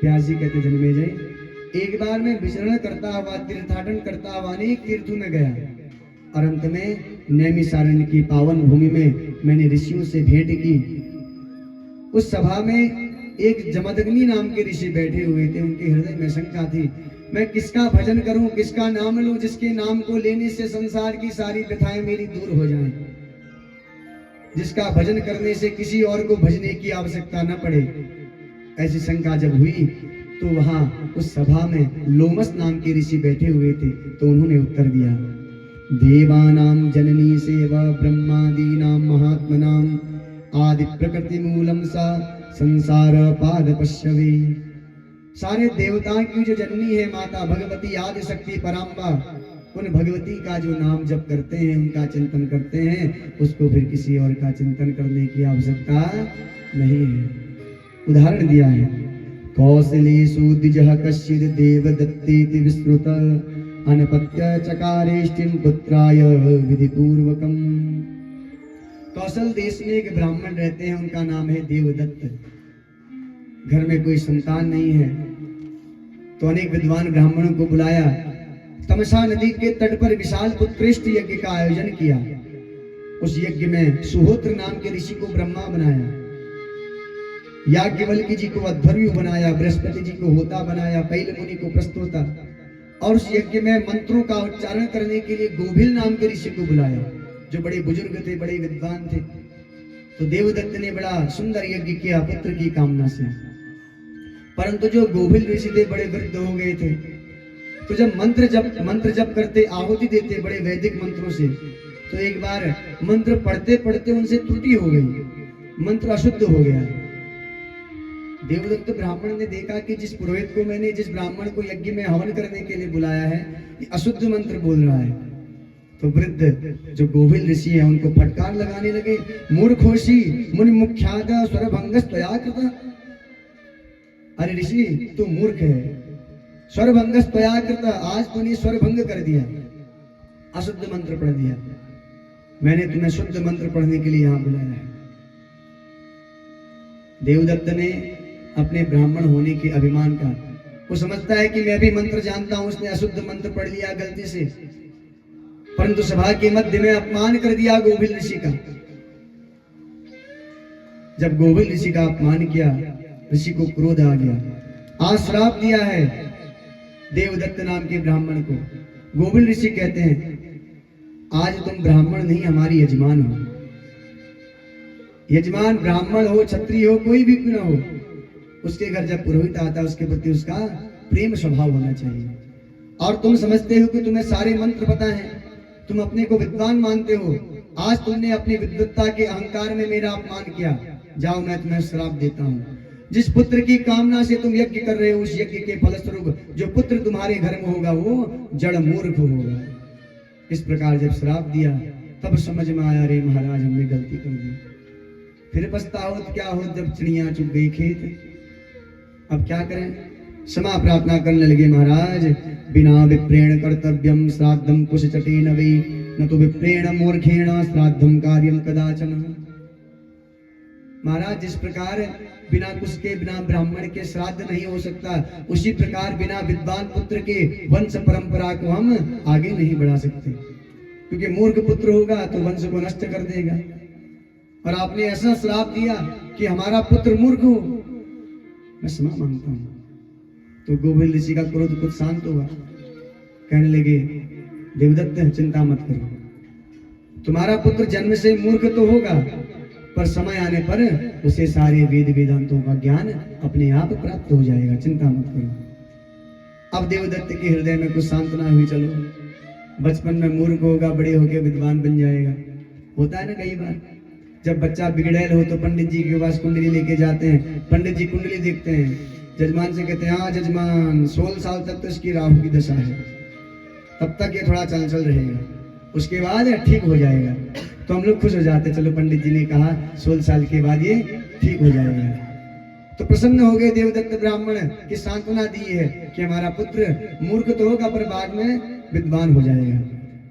व्यास जी कहते जन्मेजय, एक बार मैं विचरण करता हुआ तीर्थाटन करता हुआ अनेक तीर्थों में गया और अंत में नैमिषारण्य की पावन भूमि में मैंने ऋषियों से भेंट की। उस सभा में एक जमदग्नि नाम के ऋषि बैठे हुए थे। उनके हृदय में शंका थी, मैं किसका भजन करूं, किसका नाम लूं, जिसके नाम को लेने से संसार की सारी व्यथाएं मेरी दूर हो जाएं, जिसका भजन करने से किसी और को भजने की आवश्यकता न पड़े। ऐसी शंका जब हुई तो वहां उस सभा में लोमस नाम के ऋषि बैठे हुए थे। तो उन्होंने उत्तर दिया, देवानां जननी सेवा ब्रह्मादीनां महात्मनां आदि प्रकृति मूलम सा संसार पाद पश्यवे। सारे देवताओं की जो जननी है माता भगवती आदि शक्ति पराम्बा, उन भगवती का जो नाम जप करते हैं, उनका चिंतन करते हैं, उसको फिर किसी और का चिंतन करने की आवश्यकता नहीं है। उदाहरण दिया है, कौशलेषु द्विजः कश्चित् देवदत्तेति विश्रुत अनपत्य चकारेष्टिं पुत्राय विधिपूर्वकम्। कौशल देश में एक ब्राह्मण रहते हैं, उनका नाम है देवदत्त। घर में कोई संतान नहीं है तो अनेक विद्वान ब्राह्मणों को बुलाया। तमसा नदी के तट पर विशाल उत्कृष्ट यज्ञ का आयोजन किया। उस यज्ञ में सुहोत्र नाम के ऋषि को ब्रह्मा बनाया, याज्ञवल्क्य जी को अध्वर्यु बनाया, बृहस्पति जी को होता बनाया, पैल मुनि को प्रस्तोता, और उस यज्ञ में मंत्रों का उच्चारण करने के लिए गोभिल नाम के ऋषि को बुलाया, जो बड़े बुजुर्ग थे, बड़े विद्वान थे। तो देवदत्त ने बड़ा सुंदर यज्ञ किया पुत्र की कामना से, परंतु जो गोभिल ऋषि थे बड़े वृद्ध हो गए थे। तो जब मंत्र जप करते, आहुति देते बड़े वैदिक मंत्रों से, तो एक बार मंत्र पढ़ते पढ़ते उनसे त्रुटि हो गई, मंत्र अशुद्ध हो गया। देवदत्त ब्राह्मण ने देखा कि जिस पुरोहित को मैंने, जिस ब्राह्मण को यज्ञ में हवन करने के लिए बुलाया है, ये अशुद्ध मंत्र बोल रहा है। तो वृद्ध जो गोभिल ऋषि है उनको फटकार लगाने लगे, मूर्खोषी मुनि मुख्याद स्वरभंगस त्वया कृता। अरे ऋषि तू मूर्ख है, स्वरभंगस त्वया कृता, आज तूने स्वरभंग कर दिया, अशुद्ध मंत्र पढ़ दिया, मैंने तुम्हें शुद्ध मंत्र पढ़ने के लिए यहां बुलाया है। देवदत्त ने अपने ब्राह्मण होने के अभिमान का, वो समझता है कि मैं भी मंत्र जानता हूं, उसने अशुद्ध मंत्र पढ़ लिया गलती से, परंतु सभा के मध्य में अपमान कर दिया गोभिल ऋषि का। जब गोभिल ऋषि का अपमान किया, ऋषि को क्रोध आ गया, आज श्राप दिया है देवदत्त नाम के ब्राह्मण को। गोभिल ऋषि कहते हैं, आज तुम ब्राह्मण नहीं हमारी यजमान हो। यजमान ब्राह्मण हो, क्षत्रिय हो, कोई भी क्यों ना हो, उसके घर जब पुरोहित आता है उसके प्रति उसका प्रेम स्वभाव होना चाहिए। और तुम समझते हो कि तुम्हें सारे मंत्र पता है, तुम अपने को विद्वान मानते हो, आज तुमने अपनी विद्वत्ता के अहंकार में मेरा अपमान किया, जाओ मैं तुम्हें श्राप देता हूँ। जिस पुत्र की कामना से तुम यज्ञ कर रहे हो, उस यज्ञ के फलस्वरूप जो पुत्र तुम्हारे घर में होगा वो जड़ मूर्ख होगा। इस प्रकार जब श्राप दिया तब समझ में आया, रे महाराज हमने गलती कर दी। फिर पछतावत क्या हो जब चिड़िया चुग गई खेत। अब क्या करें, क्षमा प्रार्थना करने लगे, महाराज बिना विप्रेण कर्तव्यम श्राद्धम कुशचटेन वै न तो विप्रेण मूर्खेण श्राद्धम कार्यम कदाचन। महाराज जिस प्रकार बिना कुश के, बिना ब्राह्मण के श्राद्ध नहीं हो सकता, उसी प्रकार बिना विद्वान पुत्र के वंश परंपरा को हम आगे नहीं बढ़ा सकते, क्योंकि मूर्ख पुत्र होगा तो वंश को नष्ट कर देगा। और आपने ऐसा श्राप दिया कि हमारा पुत्र मूर्ख हो, मैं क्षमा मांगता हूं। तो गोभिल ऋषि का क्रोध कुछ शांत हुआ, कहने लगे, देवदत्त चिंता मत करो, तुम्हारा पुत्र जन्म से मूर्ख तो होगा, पर समय आने पर उसे सारे वेद वेदांतों का ज्ञान अपने आप प्राप्त हो जाएगा, चिंता मत करो। अब देवदत्त के हृदय में कुछ सांत्वना हुई, चलो बचपन में मूर्ख होगा, बड़े होकर विद्वान बन जाएगा। होता है ना कई बार, जब बच्चा बिगड़ैल हो तो पंडित जी के पास कुंडली लेके जाते हैं, पंडित जी कुंडली देखते हैं, जजमान से कहते हैं, हाँ जजमान 16 साल तक तो इसकी राहु की दशा है, तब तक ये थोड़ा चंचल रहेगा, उसके बाद ठीक हो जाएगा। तो हम लोग खुश हो जाते, चलो पंडित जी ने कहा 16 साल के बाद ये ठीक हो जाएगा। तो प्रसन्न हो गए देवदत्त ब्राह्मण की सांत्वना दी है कि हमारा पुत्र मूर्ख तो होगा पर बाद में विद्वान हो जाएगा।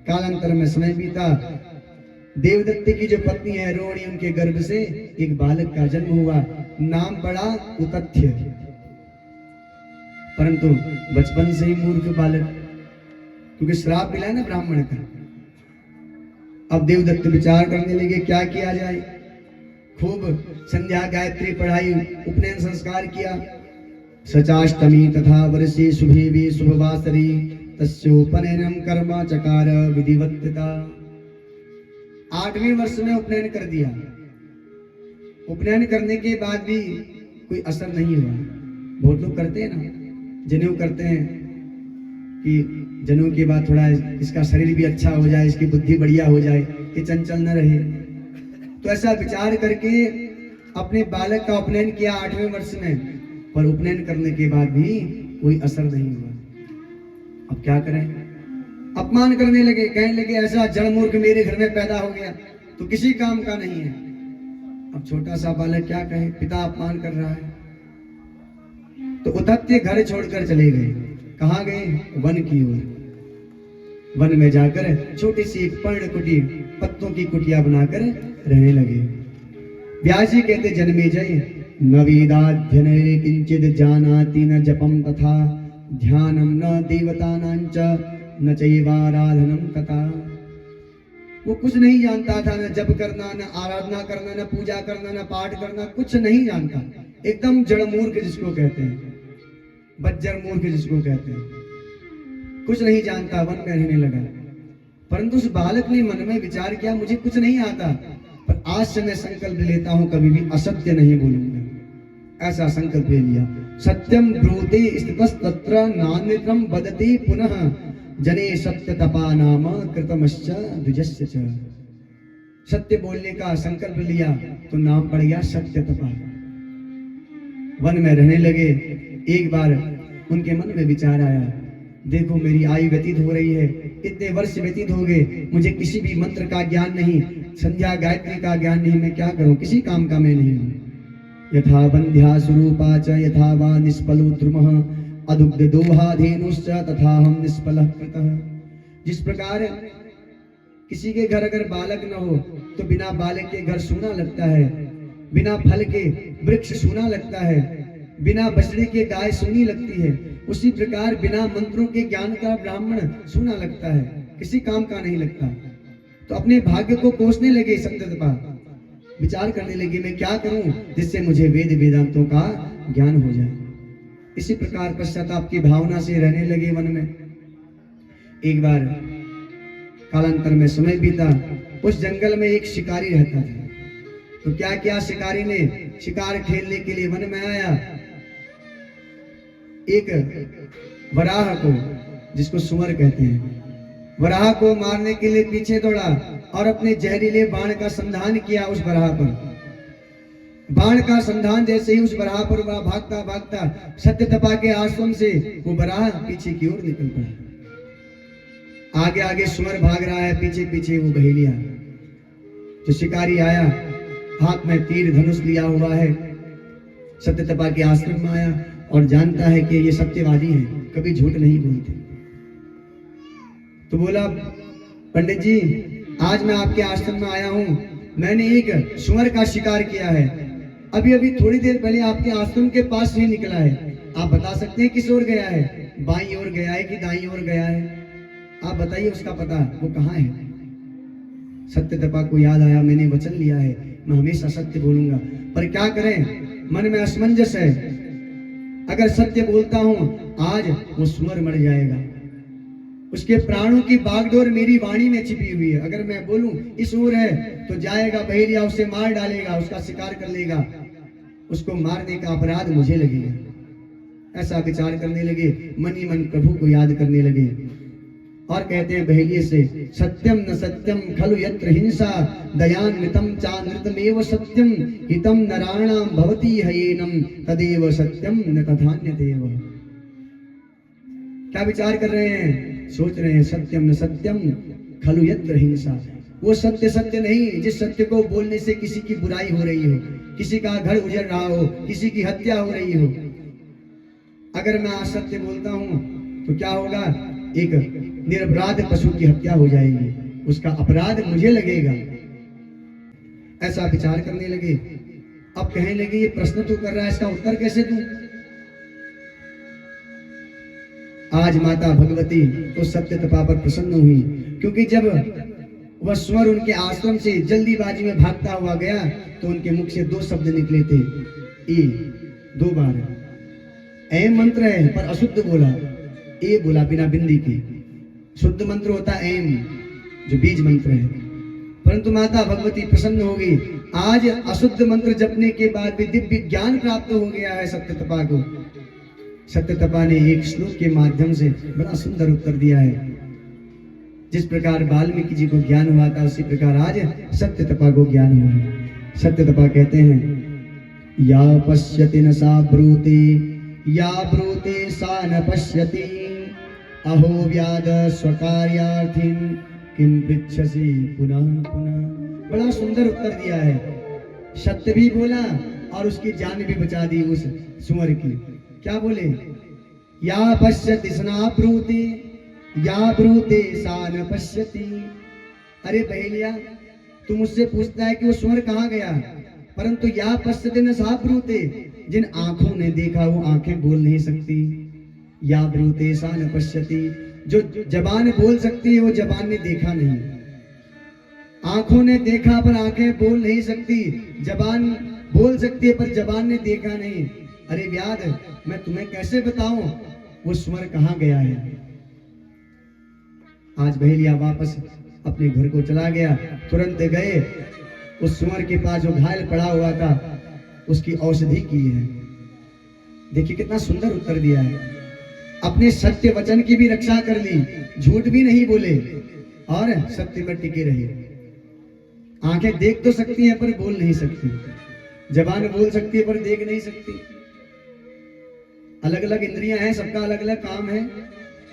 कालांतर में समय बीता, देवदत्त की जो पत्नी है रोहिणी, उनके गर्भ से एक बालक का जन्म हुआ, नाम पड़ा उतथ्य। परंतु बचपन से ही मूर्ख बालक, क्योंकि श्राप मिला है ना ब्राह्मण का। अब देवदत्त विचार करने लगे क्या किया जाए। खूब संध्या गायत्री पढ़ाई, उपनयन संस्कार किया। सचाष्टमी तथा वर्षे शुभे शुभवासरी तस्योपनयनम कर्म चकार विधिवत्ता। 8वें वर्ष में उपनयन कर दिया। उपनयन करने के बाद भी कोई असर नहीं हुआ। बहुत लोग करते हैं ना, जनेऊ करते हैं कि जनेऊ के बाद थोड़ा इसका शरीर भी अच्छा हो जाए, इसकी बुद्धि बढ़िया हो जाए, कि चंचल न रहे। तो ऐसा विचार करके अपने बालक का उपनयन किया 8वें वर्ष में, पर उपनयन करने के बाद भी कोई असर नहीं हुआ। अब क्या करें? अपमान करने लगे, कहने लगे ऐसा जड़ मूर्ख मेरे घर में पैदा हो गया तो किसी काम का नहीं है। अब छोटा सा बालक क्या कहे, पिता अपमान कर रहा है। तो उतत्य घर छोड़कर चले गए। कहाँ गए? वन की ओर। वन में जाकर छोटी सी एक पर्ण कुटी, पत्तों की कुटिया बनाकर रहने लगे। व्यास जी कहते जन्मेजय न वेदाध्ययने किंचित जानाति न जपम तथा ध्यानम न देवतानांच न चैवाराधनम तथा। वो कुछ नहीं जानता था, न जप करना, न आराधना करना, न पूजा करना, न पाठ करना, कुछ नहीं जानता। एकदम जड़ मूर्ख जिसको कहते हैं, बज्जर मूर्ख जिसको कहते हैं, कुछ नहीं जानता, वन में रहने लगा। परंतु उस बालक ने मन में विचार किया मुझे कुछ नहीं आता, पर आज से मैं संकल्प लेता हूं कभी भी असत्य नहीं बोलूंगा। ऐसा संकल्प ले लिया। सत्यम ब्रूते स्थितस्तत्र नान्यतम वदति पुनः जने सत्य तपा नाम कृतमश्च द्विजस्य च। सत्य बोलने का संकल्प लिया तो नाम पड़ गया सत्य तपा। वन में रहने लगे। एक बार उनके मन में विचार आया, देखो मेरी आयु व्यतीत हो रही है, इतने वर्ष व्यतीत हो गए, मुझे किसी भी मंत्र का ज्ञान नहीं, संध्या गायत्री का ज्ञान नहीं, मैं क्या करूं? किसी काम का मैं नहीं हूं। यथा बंध्या स्वरूपा च यथा वा निष्पलो द्रुमः अदुग्ध दोहाधेनुश्च तथा हम निष्पलः कृतः। जिस प्रकार किसी के घर अगर बालक न हो तो बिना बालक के घर सूना लगता है, बिना फल के वृक्ष सूना लगता है, बिना बछड़े के गाय सूनी लगती है, उसी प्रकार बिना मंत्रों के ज्ञान का ब्राह्मण सूना लगता है, किसी काम का नहीं लगता। तो अपने भाग्य को कोसने लगे, सत्यतपा विचार करने लगे मैं क्या करूं जिससे मुझे वेद वेदांतों का ज्ञान हो जाए। इसी प्रकार पश्चाताप की भावना से रहने लगे वन में। एक बार कालांतर में समय बीता। उस जंगल में एक शिकारी रहता था। तो क्या किया शिकारी ने, शिकार खेलने के लिए वन में आया। एक वराह को, जिसको सुअर कहते हैं, वराह को मारने के लिए पीछे दौड़ा और अपने जहरीले बाण का संधान किया उस वराह पर। बाण का संधान जैसे ही उस वराह पर हुआ, भागता भागता सत्यतपा के आश्रम से वो वराह पीछे की ओर निकल पड़ा। आगे आगे सुअर भाग रहा है, पीछे पीछे वो बहेलिया। जो शिकारी आया, हाथ में तीर धनुष लिया हुआ है, सत्यतपा के आश्रम में आया और जानता है कि ये सत्यवादी हैं, कभी झूठ नहीं बोलते। तो बोला पंडित जी, आज मैं आपके आश्रम में आया हूं, मैंने एक सुअर का शिकार किया है, अभी अभी थोड़ी देर पहले आपके आश्रम के पास ही निकला है। आप बता सकते हैं किस ओर गया है, बाईं ओर गया है कि दाईं ओर गया है? आप बताइए उसका पता, वो कहाँ है? सत्यतपा को याद आया, मैंने वचन लिया है मैं हमेशा सत्य बोलूंगा, पर क्या करें, मन में असमंजस है। अगर सत्य बोलता हूं आज वो सुअर मर जाएगा, उसके प्राणों की बागडोर मेरी वाणी में छिपी हुई है। अगर मैं बोलूं इस ओर है तो जाएगा बहेलिया, उसे मार डालेगा, उसका शिकार कर लेगा, उसको मारने का अपराध मुझे लगेगा। ऐसा विचार करने लगे, मन ही मन प्रभु को याद करने लगे और कहते हैं बहेलिए से, सत्यम न सत्यम खलु यत्र हिंसा दयान्वितम चानृतमेव सत्यम हितम नराणाम भवति हयेनम तदेव सत्यम न तथान्यदेव। क्या विचार कर रहे हैं? सोच रहे हैं सत्यम न सत्यम खलु यत्र हिंसा। वो सत्य सत्य नहीं जिस सत्य को बोलने से किसी की बुराई हो रही हो, किसी का घर उजड़ रहा हो, किसी की हत्या हो रही हो। अगर मैं असत्य बोलता हूं तो क्या होगा, एक निरपराध पशु की हत्या हो जाएगी, उसका अपराध मुझे लगेगा। ऐसा विचार करने लगे। अब कहने लगे ये प्रश्न तो कर रहा है, इसका उत्तर कैसे दूं? आज माता भगवती उस सत्य तपा पर प्रसन्न हुई, क्योंकि जब वह स्वर उनके आश्रम से जल्दीबाजी में भागता हुआ गया तो उनके मुख से 2 शब्द निकले थे, ए 2 बार। ऐ मंत्र है पर अशुद्ध बोला, ए बोला बिना बिंदी के। शुद्ध मंत्र होता है ऐम, जो बीज मंत्र है। परंतु माता भगवती प्रसन्न हो गई। आज अशुद्ध मंत्र जपने के बाद भी दिव्य ज्ञान प्राप्त हो गया है सत्यतपा को। सत्यतपा ने एक श्लोक के माध्यम से बड़ा सुंदर उत्तर दिया है। जिस प्रकार वाल्मीकि जी को ज्ञान हुआ था, उसी प्रकार आज सत्यतपा को ज्ञान हुआ है। सत्यतपा कहते हैं, या पश्यति न सा ब्रूते, या ब्रूते सा न पश्यति, अहो व्याध स्वकार्यार्थिन किम पृच्छसि पुनः पुनः। बड़ा सुंदर उत्तर दिया है। सत्य भी बोला और उसकी जान भी बचा दी उस सुअर की। क्या बोले? या पश्यति सना ब्रूते, या ब्रूते सा न पश्यति। अरे बहेलिया, तू मुझसे पूछता है कि वो सुअर कहाँ गया, परंतु या पश्यति न सा ब्रूते, जिन आंखों ने देखा वो आंखें बोल नहीं सकती। या ब्रूते सा न पश्यति, जो जबान बोल सकती है वो जबान ने देखा नहीं। आंखों ने देखा पर आंखें बोल नहीं सकती, जबान बोल सकती है पर जबान ने देखा नहीं। अरे व्याध, मैं तुम्हें कैसे बताऊं वो स्वर कहाँ गया है। आज बहेलिया वापस अपने घर को चला गया। तुरंत गए उस सुअर के पास जो घायल पड़ा हुआ था, उसकी औषधि की है। देखिए कितना सुंदर उत्तर दिया है। अपने सत्य वचन की भी रक्षा कर ली, झूठ भी नहीं बोले और सत्य में टिके रहे। आंखें देख तो सकती हैं पर बोल नहीं सकती, जबान बोल सकती है पर देख नहीं सकती। अलग अलग इंद्रियां हैं, सबका अलग अलग काम है।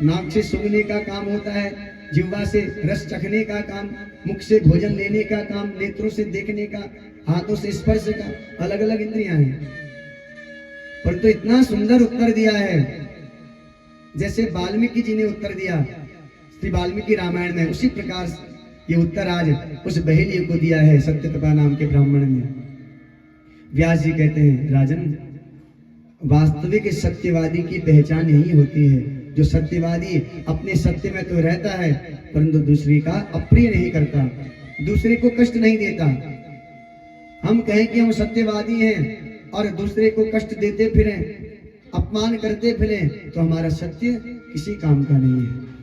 नाक से सूंघने का काम होता है, जिह्वा से रस चखने का काम, मुख से भोजन लेने का काम, नेत्रों से देखने का, हाथों से स्पर्श का, अलग अलग इंद्रियां हैं। परंतु इतना सुंदर उत्तर दिया है जैसे वाल्मीकि जी ने उत्तर दिया श्री वाल्मीकि रामायण में, उसी प्रकार ये उत्तर आज उस बहेलिए को दिया है सत्यतपा नाम के ब्राह्मण ने। व्यास जी कहते हैं, राजन, वास्तविक सत्यवादी की पहचान यही होती है, जो सत्यवादी अपने सत्य में तो रहता है परंतु दूसरे का अप्रिय नहीं करता, दूसरे को कष्ट नहीं देता। हम कहें कि हम सत्यवादी हैं और दूसरे को कष्ट देते फिरें, अपमान करते फिरें, तो हमारा सत्य किसी काम का नहीं है।